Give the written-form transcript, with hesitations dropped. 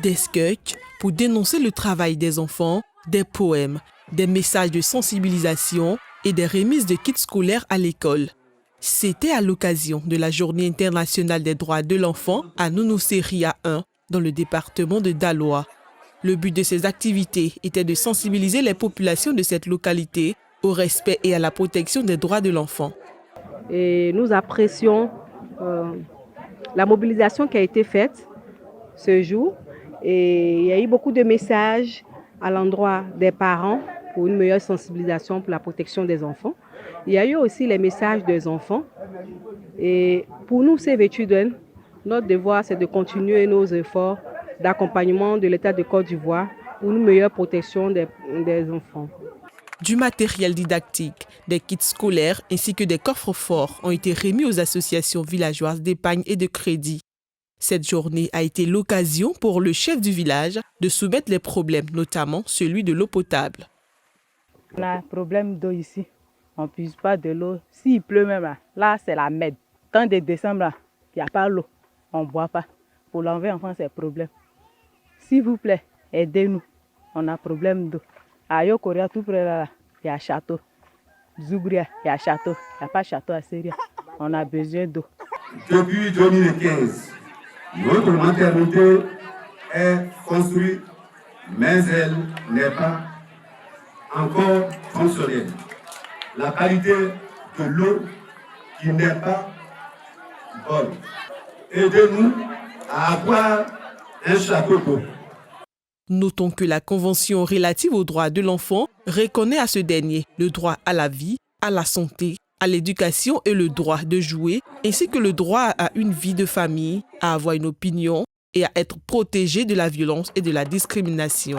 Des sketchs pour dénoncer le travail des enfants, des poèmes, des messages de sensibilisation et des remises de kits scolaires à l'école. C'était à l'occasion de la Journée internationale des droits de l'enfant à Nounousséria 1, dans le département de Daloa. Le but de ces activités était de sensibiliser les populations de cette localité au respect et à la protection des droits de l'enfant. Et nous apprécions la mobilisation qui a été faite ce jour. Et il y a eu beaucoup de messages à l'endroit des parents pour une meilleure sensibilisation pour la protection des enfants. Il y a eu aussi les messages des enfants. Et pour nous, Save the Children, notre devoir, c'est de continuer nos efforts d'accompagnement de l'État de Côte d'Ivoire pour une meilleure protection des enfants. Du matériel didactique, des kits scolaires ainsi que des coffres-forts ont été remis aux associations villageoises d'épargne et de crédit. Cette journée a été l'occasion pour le chef du village de soumettre les problèmes, notamment celui de l'eau potable. On a un problème d'eau ici. On ne puise pas de l'eau. S'il pleut même, là c'est la merde. Tant de décembre, il n'y a pas l'eau. On ne boit pas. Pour l'enlever, enfin, c'est un problème. S'il vous plaît, aidez-nous. On a un problème d'eau. À Yokoria, tout près là, il y a un château. Zoubria, il y a un château. Il n'y a pas de château à Syria. On a besoin d'eau. Depuis 2015, notre maternité est construite, mais elle n'est pas encore fonctionnelle. La qualité de l'eau qui n'est pas bonne. Aidez-nous à avoir un château d'eau. Notons que la Convention relative aux droits de l'enfant reconnaît à ce dernier le droit à la vie, à la santé, à l'éducation et le droit de jouer, ainsi que le droit à une vie de famille, à avoir une opinion et à être protégé de la violence et de la discrimination.